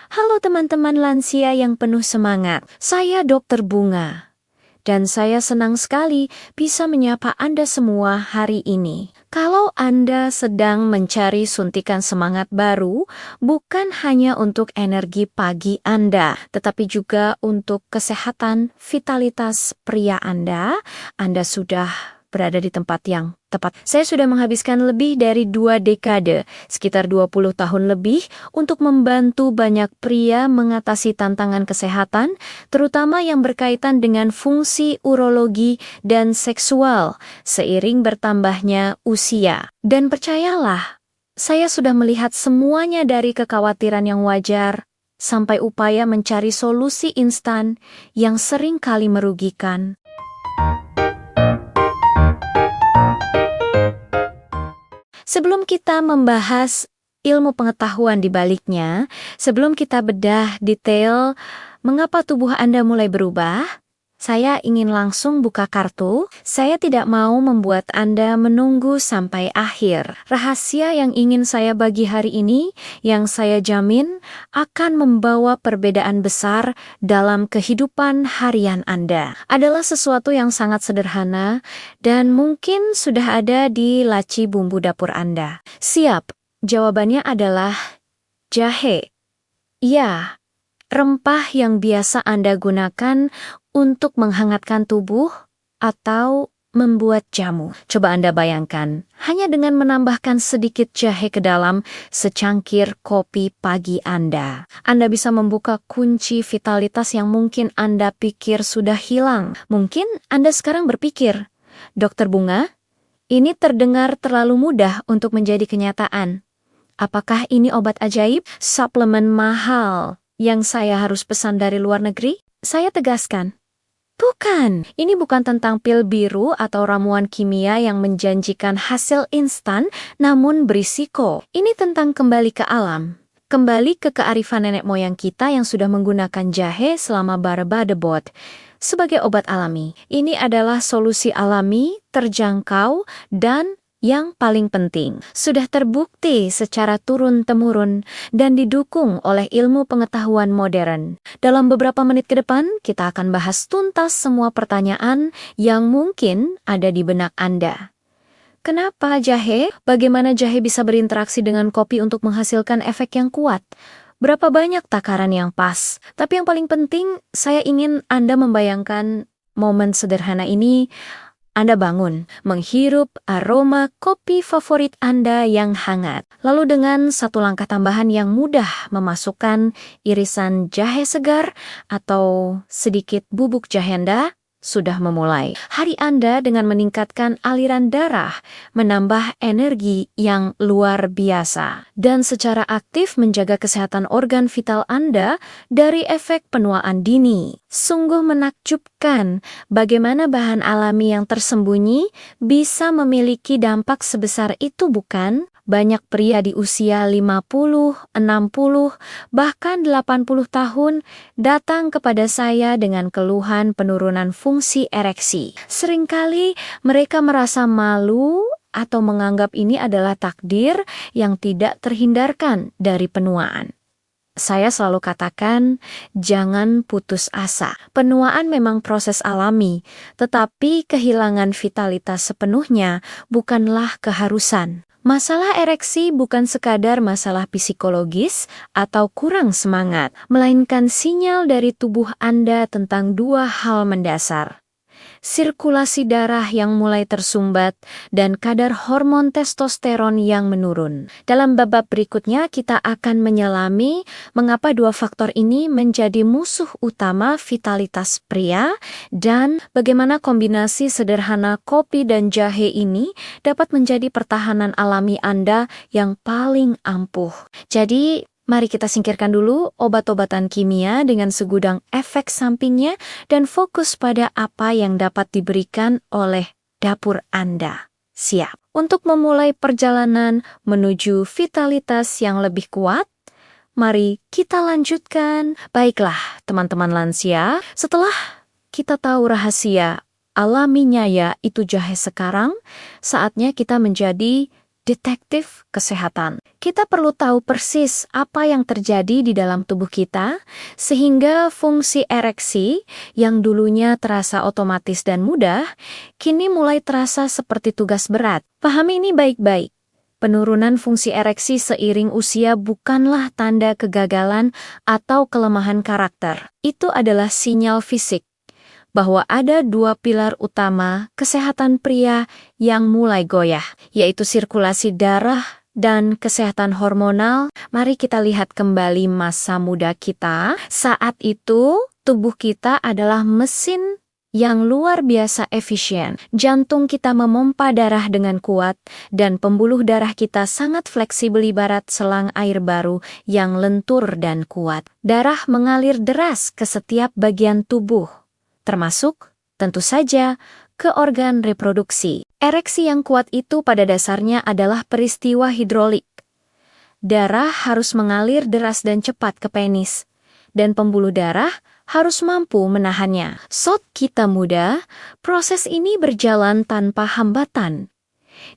Halo teman-teman lansia yang penuh semangat, saya Dokter Bunga. Dan saya senang sekali bisa menyapa Anda semua hari ini. Kalau Anda sedang mencari suntikan semangat baru, bukan hanya untuk energi pagi Anda, tetapi juga untuk kesehatan vitalitas pria Anda sudah berada di tempat yang tepat. Saya sudah menghabiskan lebih dari 2 dekade, sekitar 20 tahun lebih, untuk membantu banyak pria mengatasi tantangan kesehatan, terutama yang berkaitan dengan fungsi urologi dan seksual, seiring bertambahnya usia. Dan percayalah, saya sudah melihat semuanya dari kekhawatiran yang wajar, sampai upaya mencari solusi instan yang sering kali merugikan. Sebelum kita membahas ilmu pengetahuan di baliknya, sebelum kita bedah detail mengapa tubuh Anda mulai berubah, saya ingin langsung buka kartu. Saya tidak mau membuat Anda menunggu sampai akhir. Rahasia yang ingin saya bagi hari ini, yang saya jamin akan membawa perbedaan besar dalam kehidupan harian Anda, adalah sesuatu yang sangat sederhana dan mungkin sudah ada di laci bumbu dapur Anda. Siap? Jawabannya adalah jahe. Ya, rempah yang biasa Anda gunakan untuk menghangatkan tubuh atau membuat jamu. Coba Anda bayangkan, hanya dengan menambahkan sedikit jahe ke dalam secangkir kopi pagi Anda bisa membuka kunci vitalitas yang mungkin Anda pikir sudah hilang. Mungkin Anda sekarang berpikir, Dokter Bunga, ini terdengar terlalu mudah untuk menjadi kenyataan. Apakah ini obat ajaib, suplemen mahal yang saya harus pesan dari luar negeri? Saya tegaskan, bukan. Ini bukan tentang pil biru atau ramuan kimia yang menjanjikan hasil instan namun berisiko. Ini tentang kembali ke alam. Kembali ke kearifan nenek moyang kita yang sudah menggunakan jahe selama berabad-abad sebagai obat alami. Ini adalah solusi alami, terjangkau, dan yang paling penting, sudah terbukti secara turun-temurun dan didukung oleh ilmu pengetahuan modern. Dalam beberapa menit ke depan, kita akan bahas tuntas semua pertanyaan yang mungkin ada di benak Anda. Kenapa jahe? Bagaimana jahe bisa berinteraksi dengan kopi untuk menghasilkan efek yang kuat? Berapa banyak takaran yang pas? Tapi yang paling penting, saya ingin Anda membayangkan momen sederhana ini. Anda bangun, menghirup aroma kopi favorit Anda yang hangat. Lalu dengan satu langkah tambahan yang mudah, memasukkan irisan jahe segar atau sedikit bubuk jahe Anda, sudah memulai hari Anda dengan meningkatkan aliran darah, menambah energi yang luar biasa, dan secara aktif menjaga kesehatan organ vital Anda dari efek penuaan dini. Sungguh menakjubkan bagaimana bahan alami yang tersembunyi bisa memiliki dampak sebesar itu, bukan? Banyak pria di usia 50, 60, bahkan 80 tahun datang kepada saya dengan keluhan penurunan fungsi ereksi. Seringkali mereka merasa malu atau menganggap ini adalah takdir yang tidak terhindarkan dari penuaan. Saya selalu katakan, jangan putus asa. Penuaan memang proses alami, tetapi kehilangan vitalitas sepenuhnya bukanlah keharusan. Masalah ereksi bukan sekadar masalah psikologis atau kurang semangat, melainkan sinyal dari tubuh Anda tentang dua hal mendasar. Sirkulasi darah yang mulai tersumbat, dan kadar hormon testosteron yang menurun. Dalam bab berikutnya, kita akan menyelami mengapa dua faktor ini menjadi musuh utama vitalitas pria, dan bagaimana kombinasi sederhana kopi dan jahe ini dapat menjadi pertahanan alami Anda yang paling ampuh. Jadi, mari kita singkirkan dulu obat-obatan kimia dengan segudang efek sampingnya dan fokus pada apa yang dapat diberikan oleh dapur Anda. Siap untuk memulai perjalanan menuju vitalitas yang lebih kuat? Mari kita lanjutkan. Baiklah, teman-teman lansia, setelah kita tahu rahasia alaminya yaitu jahe sekarang, saatnya kita menjadi detektif kesehatan. Kita perlu tahu persis apa yang terjadi di dalam tubuh kita, sehingga fungsi ereksi yang dulunya terasa otomatis dan mudah, kini mulai terasa seperti tugas berat. Pahami ini baik-baik. Penurunan fungsi ereksi seiring usia bukanlah tanda kegagalan atau kelemahan karakter. Itu adalah sinyal fisik bahwa ada dua pilar utama kesehatan pria yang mulai goyah, yaitu sirkulasi darah dan kesehatan hormonal. Mari kita lihat kembali masa muda kita. Saat itu, tubuh kita adalah mesin yang luar biasa efisien. Jantung kita memompa darah dengan kuat, dan pembuluh darah kita sangat fleksibel ibarat selang air baru yang lentur dan kuat. Darah mengalir deras ke setiap bagian tubuh, termasuk, tentu saja, ke organ reproduksi. Ereksi yang kuat itu pada dasarnya adalah peristiwa hidrolik. Darah harus mengalir deras dan cepat ke penis, dan pembuluh darah harus mampu menahannya. Saat kita muda, proses ini berjalan tanpa hambatan.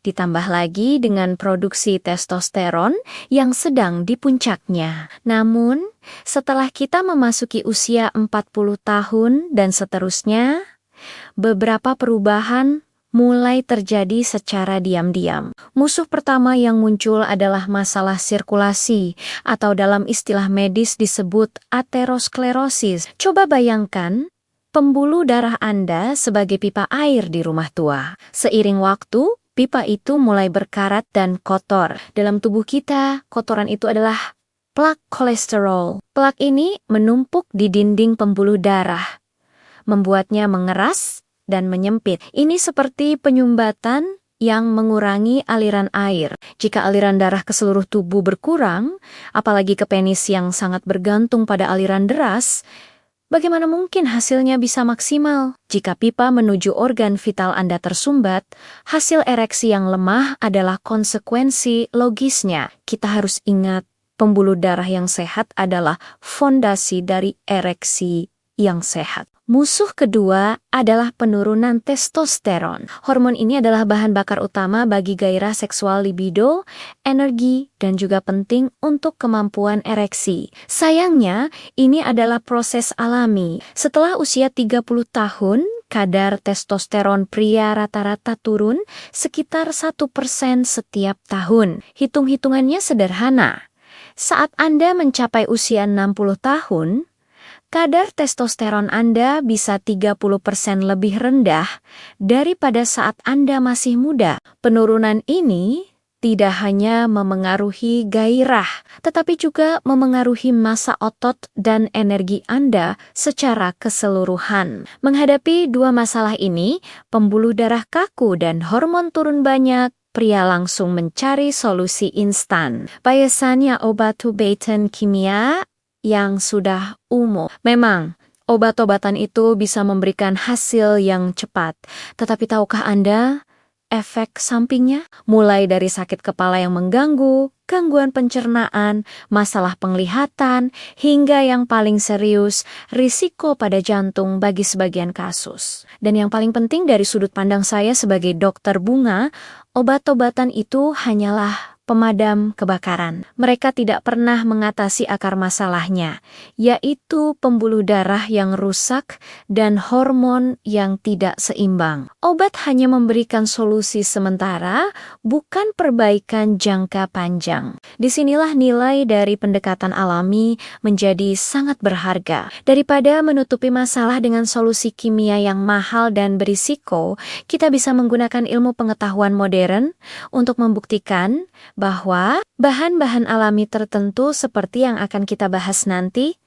Ditambah lagi dengan produksi testosteron yang sedang di puncaknya. Namun, setelah kita memasuki usia 40 tahun dan seterusnya, beberapa perubahan mulai terjadi secara diam-diam. Musuh pertama yang muncul adalah masalah sirkulasi, atau dalam istilah medis disebut aterosklerosis. Coba bayangkan pembuluh darah Anda sebagai pipa air di rumah tua. Seiring waktu, pipa itu mulai berkarat dan kotor. Dalam tubuh kita, kotoran itu adalah plak kolesterol. Plak ini menumpuk di dinding pembuluh darah, membuatnya mengeras dan menyempit. Ini seperti penyumbatan yang mengurangi aliran air. Jika aliran darah ke seluruh tubuh berkurang, apalagi ke penis yang sangat bergantung pada aliran deras, bagaimana mungkin hasilnya bisa maksimal? Jika pipa menuju organ vital Anda tersumbat, hasil ereksi yang lemah adalah konsekuensi logisnya. Kita harus ingat, pembuluh darah yang sehat adalah fondasi dari ereksi yang sehat. Musuh kedua adalah penurunan testosteron. Hormon ini adalah bahan bakar utama bagi gairah seksual, libido, energi, dan juga penting untuk kemampuan ereksi. Sayangnya, ini adalah proses alami. Setelah usia 30 tahun, kadar testosteron pria rata-rata turun sekitar 1% setiap tahun. Hitung-hitungannya sederhana. Saat Anda mencapai usia 60 tahun, kadar testosteron Anda bisa 30% lebih rendah daripada saat Anda masih muda. Penurunan ini tidak hanya memengaruhi gairah, tetapi juga memengaruhi massa otot dan energi Anda secara keseluruhan. Menghadapi dua masalah ini, pembuluh darah kaku dan hormon turun banyak, pria langsung mencari solusi instan. Biasanya obat-obatan kimia yang sudah umum. Memang, obat-obatan itu bisa memberikan hasil yang cepat. Tetapi tahukah Anda efek sampingnya? Mulai dari sakit kepala yang mengganggu, gangguan pencernaan, masalah penglihatan, hingga yang paling serius, risiko pada jantung bagi sebagian kasus. Dan yang paling penting dari sudut pandang saya sebagai dokter bunga, obat-obatan itu hanyalah pemadam kebakaran. Mereka tidak pernah mengatasi akar masalahnya, yaitu pembuluh darah yang rusak dan hormon yang tidak seimbang. Obat hanya memberikan solusi sementara, bukan perbaikan jangka panjang. Disinilah nilai dari pendekatan alami menjadi sangat berharga. Daripada menutupi masalah dengan solusi kimia yang mahal dan berisiko, kita bisa menggunakan ilmu pengetahuan modern untuk membuktikan bahwa bahan-bahan alami tertentu seperti yang akan kita bahas nanti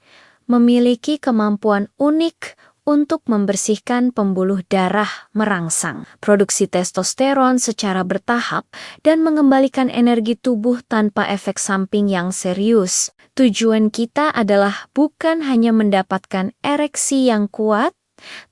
memiliki kemampuan unik untuk membersihkan pembuluh darah merangsang, produksi testosteron secara bertahap, dan mengembalikan energi tubuh tanpa efek samping yang serius. Tujuan kita adalah bukan hanya mendapatkan ereksi yang kuat,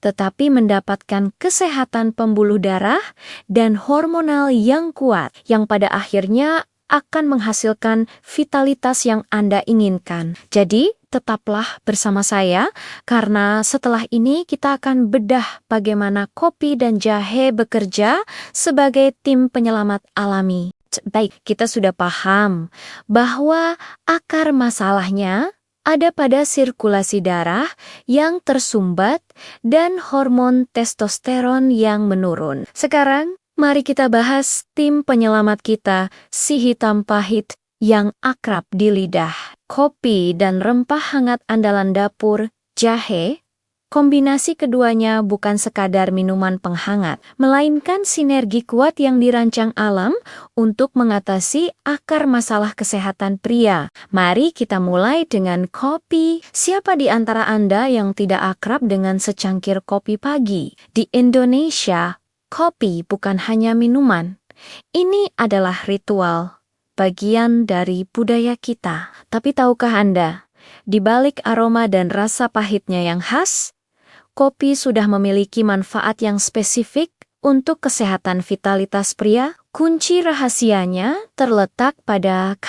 tetapi mendapatkan kesehatan pembuluh darah dan hormonal yang kuat, yang pada akhirnya akan menghasilkan vitalitas yang Anda inginkan. Jadi, tetaplah bersama saya, karena setelah ini kita akan bedah bagaimana kopi dan jahe bekerja sebagai tim penyelamat alami. Baik, kita sudah paham bahwa akar masalahnya ada pada sirkulasi darah yang tersumbat dan hormon testosteron yang menurun. Sekarang, mari kita bahas tim penyelamat kita, si hitam pahit yang akrab di lidah. Kopi dan rempah hangat andalan dapur, jahe. Kombinasi keduanya bukan sekadar minuman penghangat, melainkan sinergi kuat yang dirancang alam untuk mengatasi akar masalah kesehatan pria. Mari kita mulai dengan kopi. Siapa di antara Anda yang tidak akrab dengan secangkir kopi pagi? Di Indonesia, kopi bukan hanya minuman. Ini adalah ritual, bagian dari budaya kita. Tapi tahukah Anda, di balik aroma dan rasa pahitnya yang khas, kopi sudah memiliki manfaat yang spesifik untuk kesehatan vitalitas pria. Kunci rahasianya terletak pada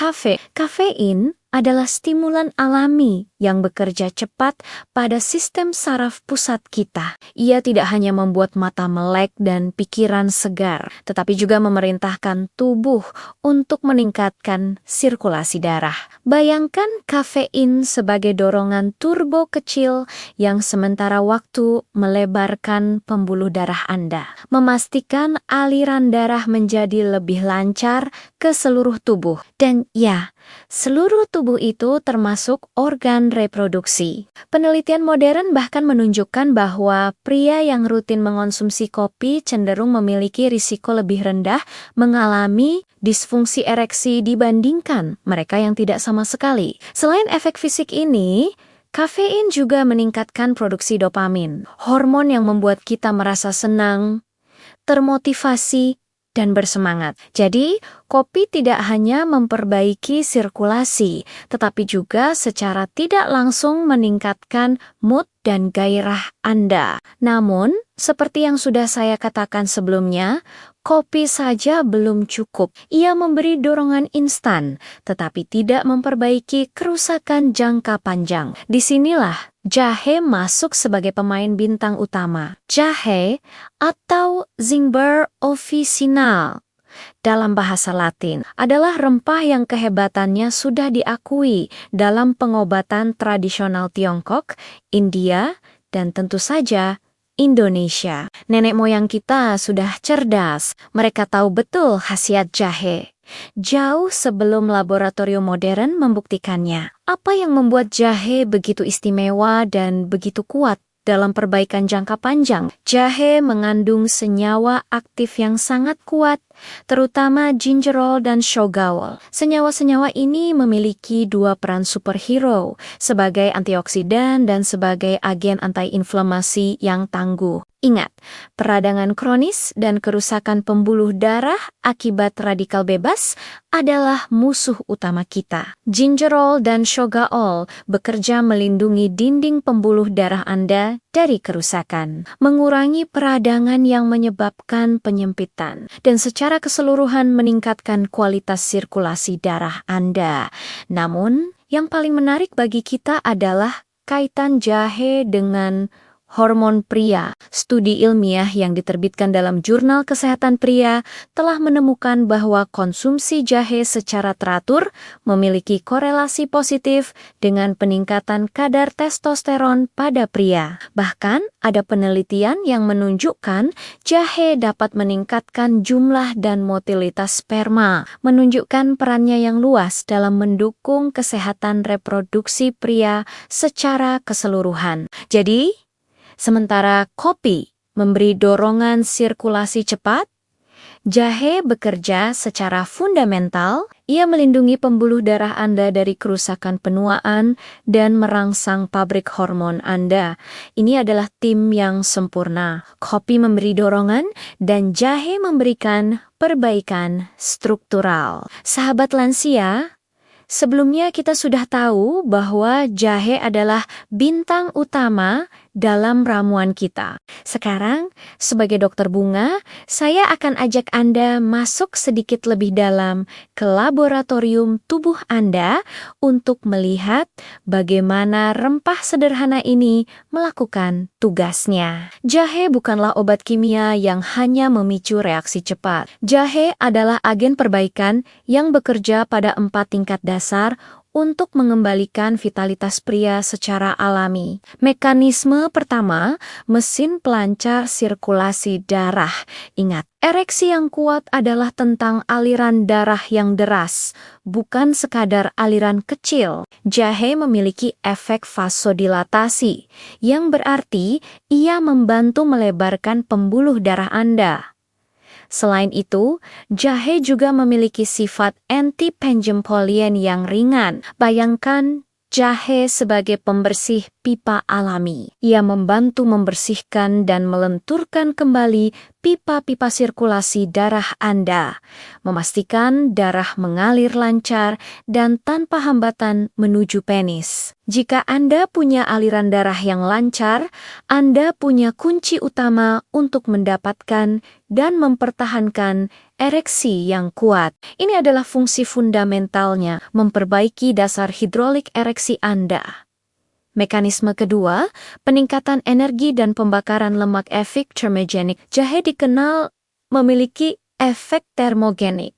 kafein adalah stimulan alami yang bekerja cepat pada sistem saraf pusat kita. Ia tidak hanya membuat mata melek dan pikiran segar, tetapi juga memerintahkan tubuh untuk meningkatkan sirkulasi darah. Bayangkan kafein sebagai dorongan turbo kecil yang sementara waktu melebarkan pembuluh darah Anda, memastikan aliran darah menjadi lebih lancar ke seluruh tubuh. Dan ya, seluruh tubuh itu termasuk organ reproduksi. Penelitian modern bahkan menunjukkan bahwa pria yang rutin mengonsumsi kopi cenderung memiliki risiko lebih rendah mengalami disfungsi ereksi dibandingkan mereka yang tidak sama sekali. Selain efek fisik ini, kafein juga meningkatkan produksi dopamin, hormon yang membuat kita merasa senang, termotivasi, dan bersemangat. Jadi, kopi tidak hanya memperbaiki sirkulasi, tetapi juga secara tidak langsung meningkatkan mood dan gairah Anda. Namun, seperti yang sudah saya katakan sebelumnya, kopi saja belum cukup. Ia memberi dorongan instan, tetapi tidak memperbaiki kerusakan jangka panjang. Disinilah jahe masuk sebagai pemain bintang utama. Jahe atau Zingiber officinale dalam bahasa Latin adalah rempah yang kehebatannya sudah diakui dalam pengobatan tradisional Tiongkok, India, dan tentu saja Indonesia. Nenek moyang kita sudah cerdas, mereka tahu betul khasiat jahe. Jauh sebelum laboratorium modern membuktikannya. Apa yang membuat jahe begitu istimewa dan begitu kuat dalam perbaikan jangka panjang? Jahe mengandung senyawa aktif yang sangat kuat, terutama gingerol dan shogaol. Senyawa-senyawa ini memiliki dua peran superhero, sebagai antioksidan dan sebagai agen anti-inflamasi yang tangguh. Ingat, peradangan kronis dan kerusakan pembuluh darah akibat radikal bebas adalah musuh utama kita. Gingerol dan shogaol bekerja melindungi dinding pembuluh darah Anda dari kerusakan, mengurangi peradangan yang menyebabkan penyempitan, dan secara keseluruhan meningkatkan kualitas sirkulasi darah Anda. Namun, yang paling menarik bagi kita adalah kaitan jahe dengan hormon pria. Studi ilmiah yang diterbitkan dalam Jurnal Kesehatan Pria telah menemukan bahwa konsumsi jahe secara teratur memiliki korelasi positif dengan peningkatan kadar testosteron pada pria. Bahkan, ada penelitian yang menunjukkan jahe dapat meningkatkan jumlah dan motilitas sperma, menunjukkan perannya yang luas dalam mendukung kesehatan reproduksi pria secara keseluruhan. Jadi, sementara kopi memberi dorongan sirkulasi cepat, jahe bekerja secara fundamental. Ia melindungi pembuluh darah Anda dari kerusakan penuaan dan merangsang pabrik hormon Anda. Ini adalah tim yang sempurna. Kopi memberi dorongan dan jahe memberikan perbaikan struktural. Sahabat lansia, sebelumnya kita sudah tahu bahwa jahe adalah bintang utama dalam ramuan kita. Sekarang, sebagai dokter bunga, saya akan ajak Anda masuk sedikit lebih dalam ke laboratorium tubuh Anda untuk melihat bagaimana rempah sederhana ini melakukan tugasnya. Jahe bukanlah obat kimia yang hanya memicu reaksi cepat. Jahe adalah agen perbaikan yang bekerja pada 4 tingkat dasar untuk mengembalikan vitalitas pria secara alami. Mekanisme pertama, mesin pelancar sirkulasi darah. Ingat, ereksi yang kuat adalah tentang aliran darah yang deras, bukan sekadar aliran kecil. Jahe memiliki efek vasodilatasi, yang berarti ia membantu melebarkan pembuluh darah Anda. Selain itu, jahe juga memiliki sifat anti-pengempolian yang ringan. Bayangkan jahe sebagai pembersih pipa alami. Ia membantu membersihkan dan melenturkan kembali pipa-pipa sirkulasi darah Anda, memastikan darah mengalir lancar dan tanpa hambatan menuju penis. Jika Anda punya aliran darah yang lancar, Anda punya kunci utama untuk mendapatkan dan mempertahankan ereksi yang kuat. Ini adalah fungsi fundamentalnya, memperbaiki dasar hidrolik ereksi Anda. Mekanisme kedua, peningkatan energi dan pembakaran lemak efek thermogenik. Jahe dikenal memiliki efek termogenik.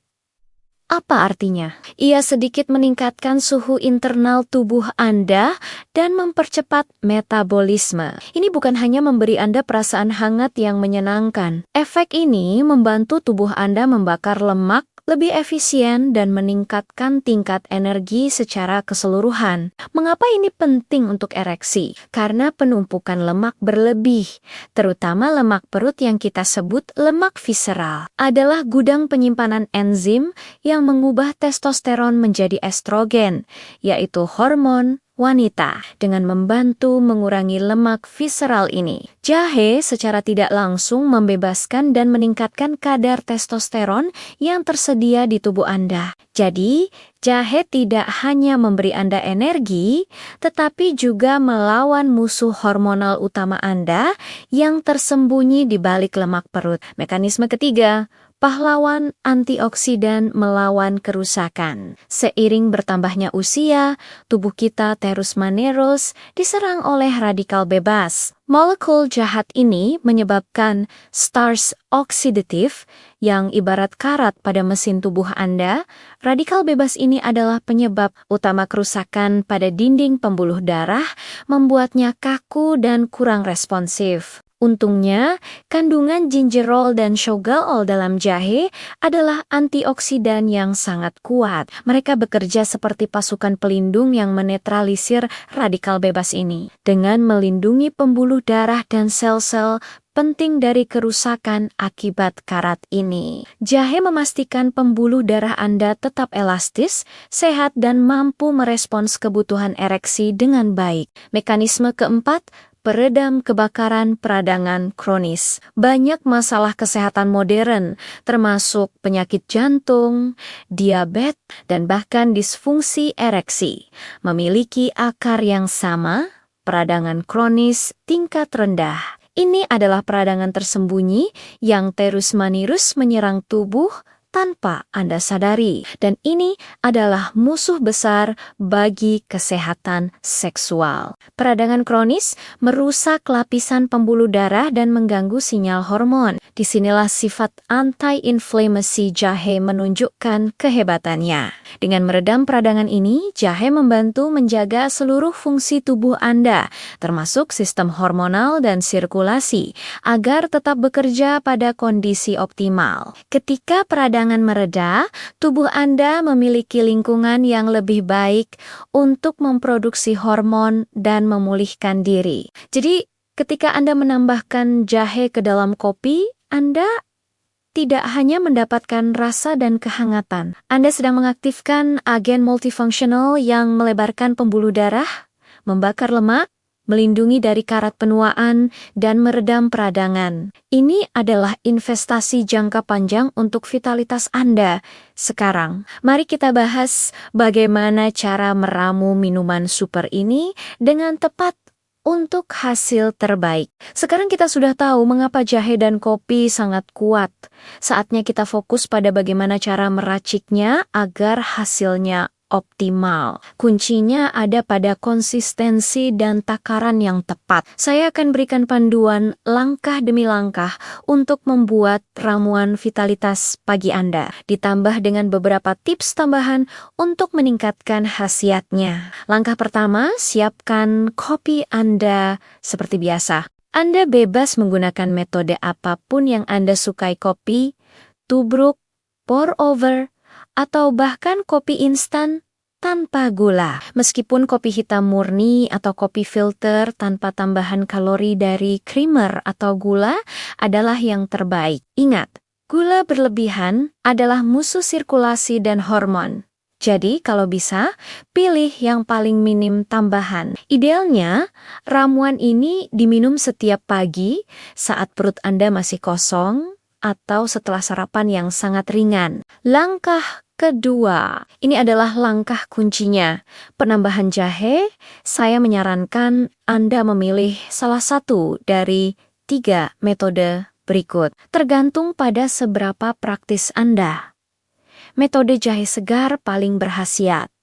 Apa artinya? Ia sedikit meningkatkan suhu internal tubuh Anda dan mempercepat metabolisme. Ini bukan hanya memberi Anda perasaan hangat yang menyenangkan. Efek ini membantu tubuh Anda membakar lemak lebih efisien dan meningkatkan tingkat energi secara keseluruhan. Mengapa ini penting untuk ereksi? Karena penumpukan lemak berlebih, terutama lemak perut yang kita sebut lemak visceral, adalah gudang penyimpanan enzim yang mengubah testosteron menjadi estrogen, yaitu hormon wanita. Dengan membantu mengurangi lemak visceral ini, jahe secara tidak langsung membebaskan dan meningkatkan kadar testosteron yang tersedia di tubuh Anda. Jadi, jahe tidak hanya memberi Anda energi, tetapi juga melawan musuh hormonal utama Anda yang tersembunyi di balik lemak perut. Mekanisme ketiga, pahlawan antioksidan melawan kerusakan. Seiring bertambahnya usia, tubuh kita terus-menerus diserang oleh radikal bebas. Molekul jahat ini menyebabkan starch oksidatif yang ibarat karat pada mesin tubuh Anda. Radikal bebas ini adalah penyebab utama kerusakan pada dinding pembuluh darah, membuatnya kaku dan kurang responsif. Untungnya, kandungan gingerol dan shogaol dalam jahe adalah antioksidan yang sangat kuat. Mereka bekerja seperti pasukan pelindung yang menetralisir radikal bebas ini, dengan melindungi pembuluh darah dan sel-sel penting dari kerusakan akibat karat ini. Jahe memastikan pembuluh darah Anda tetap elastis, sehat, dan mampu merespons kebutuhan ereksi dengan baik. Mekanisme keempat, peredam kebakaran peradangan kronis. Banyak masalah kesehatan modern, termasuk penyakit jantung, diabetes, dan bahkan disfungsi ereksi, memiliki akar yang sama, peradangan kronis tingkat rendah. Ini adalah peradangan tersembunyi yang terus-menerus menyerang tubuh tanpa Anda sadari, dan ini adalah musuh besar bagi kesehatan seksual. Peradangan kronis merusak lapisan pembuluh darah dan mengganggu sinyal hormon. Disinilah sifat anti-inflammasi jahe menunjukkan kehebatannya. Dengan meredam peradangan ini, jahe membantu menjaga seluruh fungsi tubuh Anda, termasuk sistem hormonal dan sirkulasi, agar tetap bekerja pada kondisi optimal. Ketika peradangan mereda, tubuh Anda memiliki lingkungan yang lebih baik untuk memproduksi hormon dan memulihkan diri. Jadi, ketika Anda menambahkan jahe ke dalam kopi, Anda tidak hanya mendapatkan rasa dan kehangatan. Anda sedang mengaktifkan agen multifungsional yang melebarkan pembuluh darah, membakar lemak, melindungi dari karat penuaan, dan meredam peradangan. Ini adalah investasi jangka panjang untuk vitalitas Anda. Sekarang, mari kita bahas bagaimana cara meramu minuman super ini dengan tepat untuk hasil terbaik. Sekarang kita sudah tahu mengapa jahe dan kopi sangat kuat. Saatnya kita fokus pada bagaimana cara meraciknya agar hasilnya optimal. Kuncinya ada pada konsistensi dan takaran yang tepat. Saya akan berikan panduan langkah demi langkah untuk membuat ramuan vitalitas pagi Anda, ditambah dengan beberapa tips tambahan untuk meningkatkan khasiatnya. Langkah pertama, siapkan kopi Anda seperti biasa. Anda bebas menggunakan metode apapun yang Anda sukai, kopi, tubruk, pour over, atau bahkan kopi instan tanpa gula. Meskipun kopi hitam murni atau kopi filter tanpa tambahan kalori dari creamer atau gula adalah yang terbaik. Ingat, gula berlebihan adalah musuh sirkulasi dan hormon. Jadi kalau bisa, pilih yang paling minim tambahan. Idealnya, ramuan ini diminum setiap pagi saat perut Anda masih kosong atau setelah sarapan yang sangat ringan. Langkah kedua, ini adalah langkah kuncinya. Penambahan jahe, saya menyarankan Anda memilih salah satu dari 3 metode berikut. Tergantung pada seberapa praktis Anda. Metode jahe segar paling berkhasiat.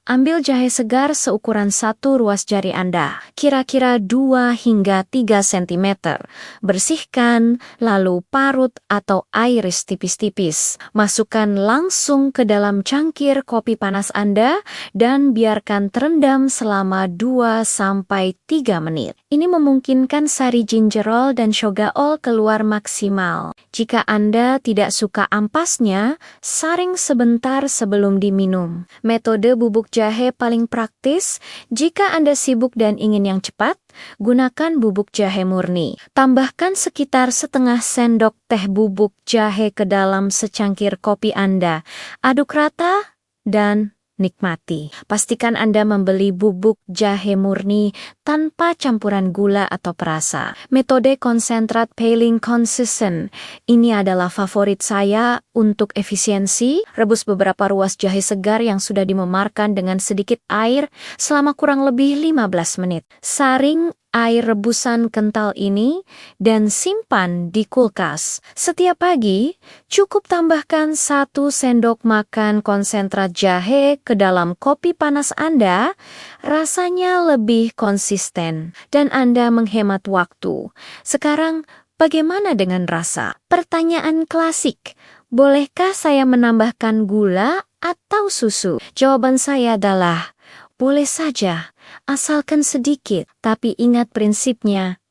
Ambil jahe segar seukuran 1 ruas jari Anda, kira-kira 2 hingga 3 cm. Bersihkan, lalu parut atau iris tipis-tipis. Masukkan langsung ke dalam cangkir kopi panas Anda dan biarkan terendam selama 2-3 menit. Ini memungkinkan sari gingerol dan shogaol keluar maksimal. Jika Anda tidak suka ampasnya, saring sebentar sebelum diminum. Metode bubuk jahe paling praktis jika Anda sibuk dan ingin yang cepat, gunakan bubuk jahe murni. Tambahkan sekitar setengah sendok teh bubuk jahe ke dalam secangkir kopi Anda. Aduk rata dan nikmati. Pastikan Anda membeli bubuk jahe murni tanpa campuran gula atau perasa. Metode konsentrat paling consistent. Ini adalah favorit saya untuk efisiensi. Rebus beberapa ruas jahe segar yang sudah dimemarkan dengan sedikit air selama kurang lebih 15 menit. Saring air rebusan kental ini dan simpan di kulkas. Setiap pagi, cukup tambahkan 1 sendok makan konsentrat jahe ke dalam kopi panas Anda, rasanya lebih konsisten dan Anda menghemat waktu. Sekarang, bagaimana dengan rasa? Pertanyaan klasik, bolehkah saya menambahkan gula atau susu? Jawaban saya adalah, boleh saja, asalkan sedikit, tapi ingat prinsipnya.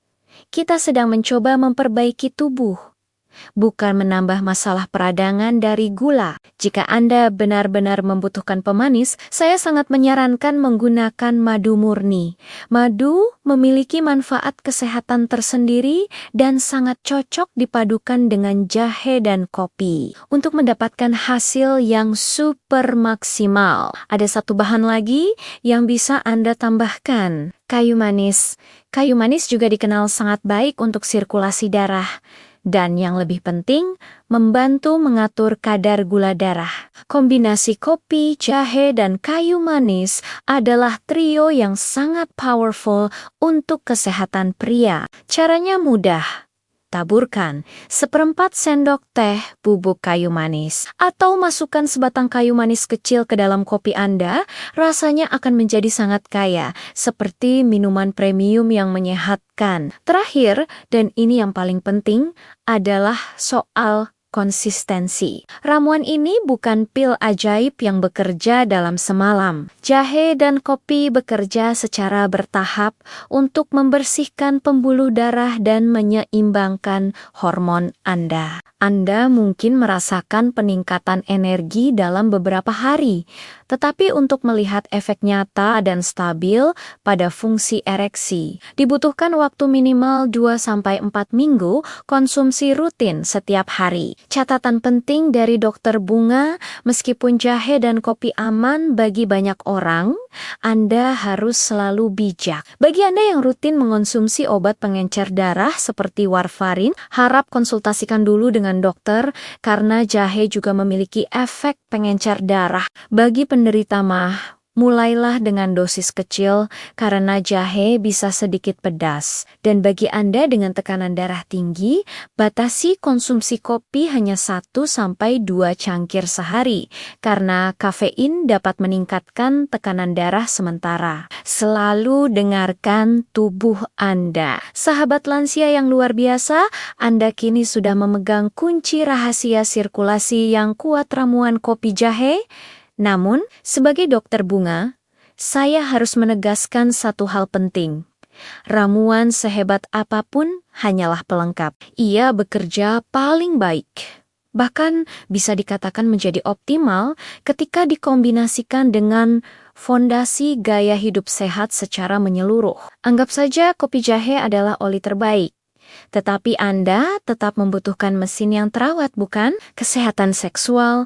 Kita sedang mencoba memperbaiki tubuh, bukan menambah masalah peradangan dari gula. Jika Anda benar-benar membutuhkan pemanis, saya sangat menyarankan menggunakan madu murni. Madu memiliki manfaat kesehatan tersendiri dan sangat cocok dipadukan dengan jahe dan kopi untuk mendapatkan hasil yang super maksimal. Ada satu bahan lagi yang bisa Anda tambahkan, kayu manis. Kayu manis juga dikenal sangat baik untuk sirkulasi darah. Dan yang lebih penting, membantu mengatur kadar gula darah. Kombinasi kopi, jahe, dan kayu manis adalah trio yang sangat powerful untuk kesehatan pria. Caranya mudah. Taburkan 1/4 sendok teh bubuk kayu manis atau masukkan sebatang kayu manis kecil ke dalam kopi Anda, rasanya akan menjadi sangat kaya, seperti minuman premium yang menyehatkan. Terakhir, dan ini yang paling penting, adalah soal konsistensi. Ramuan ini bukan pil ajaib yang bekerja dalam semalam. Jahe dan kopi bekerja secara bertahap untuk membersihkan pembuluh darah dan menyeimbangkan hormon Anda. Anda mungkin merasakan peningkatan energi dalam beberapa hari, tetapi untuk melihat efek nyata dan stabil pada fungsi ereksi, dibutuhkan waktu minimal 2-4 minggu konsumsi rutin setiap hari. Catatan penting dari Dokter Bunga, meskipun jahe dan kopi aman bagi banyak orang, Anda harus selalu bijak. Bagi Anda yang rutin mengonsumsi obat pengencer darah seperti warfarin, harap konsultasikan dulu dengan dokter karena jahe juga memiliki efek pengencer darah. Bagi penderita MAH, Mulailah dengan dosis kecil karena jahe bisa sedikit pedas. Dan bagi Anda dengan tekanan darah tinggi, batasi konsumsi kopi hanya 1 sampai 2 cangkir sehari karena kafein dapat meningkatkan tekanan darah sementara. Selalu dengarkan tubuh Anda. Sahabat lansia yang luar biasa, Anda kini sudah memegang kunci rahasia sirkulasi yang kuat ramuan kopi jahe. Namun, sebagai dokter bunga, saya harus menegaskan satu hal penting. Ramuan sehebat apapun hanyalah pelengkap. Ia bekerja paling baik. Bahkan bisa dikatakan menjadi optimal ketika dikombinasikan dengan fondasi gaya hidup sehat secara menyeluruh. Anggap saja kopi jahe adalah oli terbaik. Tetapi Anda tetap membutuhkan mesin yang terawat, bukan? Kesehatan seksual,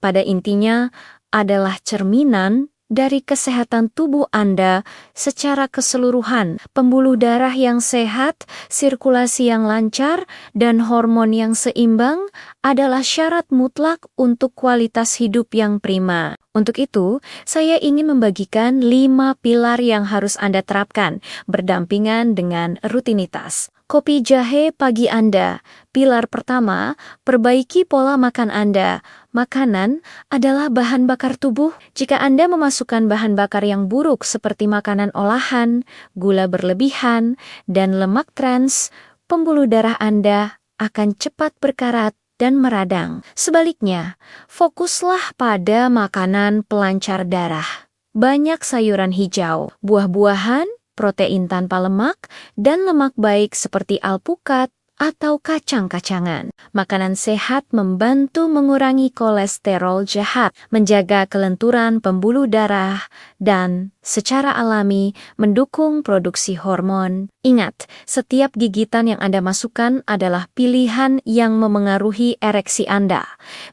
pada intinya, adalah cerminan dari kesehatan tubuh Anda secara keseluruhan. Pembuluh darah yang sehat, sirkulasi yang lancar, dan hormon yang seimbang adalah syarat mutlak untuk kualitas hidup yang prima. Untuk itu, saya ingin membagikan 5 pilar yang harus Anda terapkan, berdampingan dengan rutinitas. Kopi jahe pagi Anda. Pilar pertama, perbaiki pola makan Anda. Makanan adalah bahan bakar tubuh. Jika Anda memasukkan bahan bakar yang buruk seperti makanan olahan, gula berlebihan, dan lemak trans, pembuluh darah Anda akan cepat berkarat dan meradang. Sebaliknya, fokuslah pada makanan pelancar darah. Banyak sayuran hijau, buah-buahan, protein tanpa lemak, dan lemak baik seperti alpukat atau kacang-kacangan. Makanan sehat membantu mengurangi kolesterol jahat, menjaga kelenturan pembuluh darah, dan secara alami mendukung produksi hormon. Ingat, setiap gigitan yang Anda masukkan adalah pilihan yang memengaruhi ereksi Anda.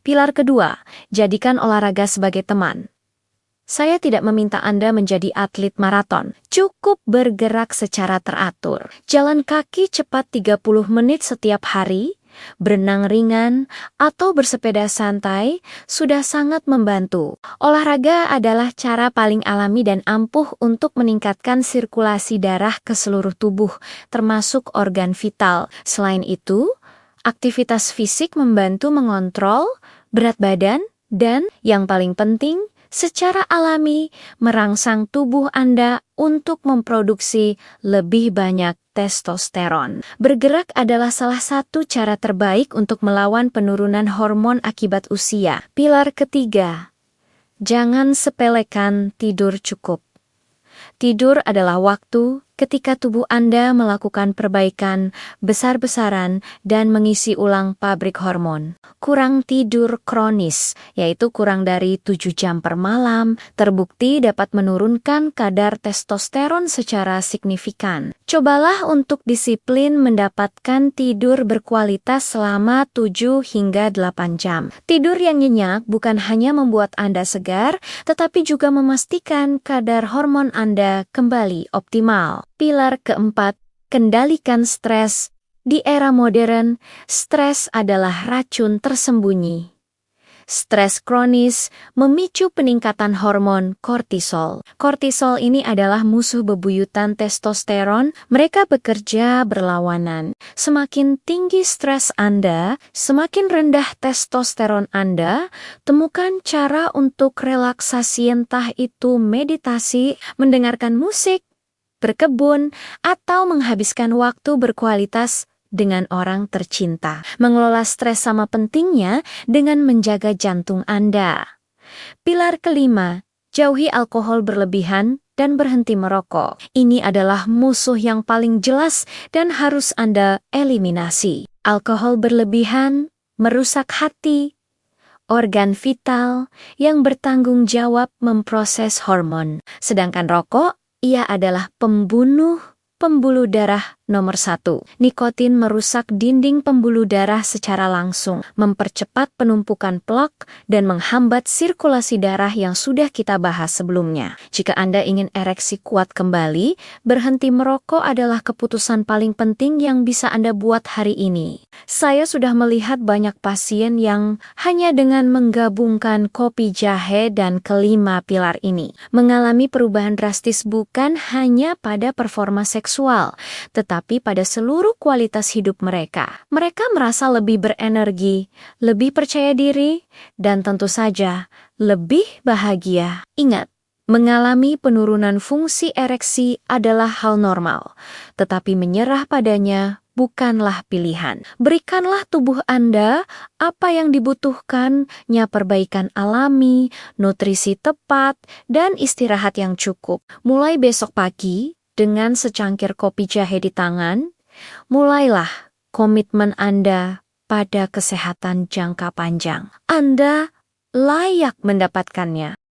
Pilar kedua, jadikan olahraga sebagai teman. Saya tidak meminta Anda menjadi atlet maraton. Cukup bergerak secara teratur. Jalan kaki cepat 30 menit setiap hari, berenang ringan, atau bersepeda santai sudah sangat membantu. Olahraga adalah cara paling alami dan ampuh untuk meningkatkan sirkulasi darah ke seluruh tubuh, termasuk organ vital. Selain itu, aktivitas fisik membantu mengontrol berat badan dan, yang paling penting, secara alami merangsang tubuh Anda untuk memproduksi lebih banyak testosteron. Bergerak adalah salah satu cara terbaik untuk melawan penurunan hormon akibat usia. Pilar ketiga, jangan sepelekan tidur cukup. Tidur adalah waktu ketika tubuh Anda melakukan perbaikan besar-besaran dan mengisi ulang pabrik hormon. Kurang tidur kronis, yaitu kurang dari 7 jam per malam, terbukti dapat menurunkan kadar testosteron secara signifikan. Cobalah untuk disiplin mendapatkan tidur berkualitas selama 7 hingga 8 jam. Tidur yang nyenyak bukan hanya membuat Anda segar, tetapi juga memastikan kadar hormon Anda kembali optimal. Pilar keempat, kendalikan stres. Di era modern, stres adalah racun tersembunyi. Stres kronis memicu peningkatan hormon kortisol. Kortisol ini adalah musuh bebuyutan testosteron. Mereka bekerja berlawanan. Semakin tinggi stres Anda, semakin rendah testosteron Anda. Temukan cara untuk relaksasi, entah itu meditasi, mendengarkan musik, berkebun, atau menghabiskan waktu berkualitas dengan orang tercinta. Mengelola stres sama pentingnya dengan menjaga jantung Anda. Pilar kelima, jauhi alkohol berlebihan dan berhenti merokok. Ini adalah musuh yang paling jelas dan harus Anda eliminasi. Alkohol berlebihan merusak hati, organ vital yang bertanggung jawab memproses hormon. Sedangkan rokok, ia adalah pembunuh pembuluh darah Nomor 1. Nikotin merusak dinding pembuluh darah secara langsung, mempercepat penumpukan plak, dan menghambat sirkulasi darah yang sudah kita bahas sebelumnya. Jika Anda ingin ereksi kuat kembali, berhenti merokok adalah keputusan paling penting yang bisa Anda buat hari ini. Saya sudah melihat banyak pasien yang hanya dengan menggabungkan kopi jahe dan kelima pilar ini mengalami perubahan drastis, bukan hanya pada performa seksual, tetapi pada seluruh kualitas hidup mereka. Mereka merasa lebih berenergi, lebih percaya diri, dan tentu saja lebih bahagia. Ingat, mengalami penurunan fungsi ereksi adalah hal normal, tetapi menyerah padanya bukanlah pilihan. Berikanlah tubuh Anda apa yang dibutuhkannya: perbaikan alami, nutrisi tepat, dan istirahat yang cukup. Mulai besok pagi, dengan secangkir kopi jahe di tangan, mulailah komitmen Anda pada kesehatan jangka panjang. Anda layak mendapatkannya.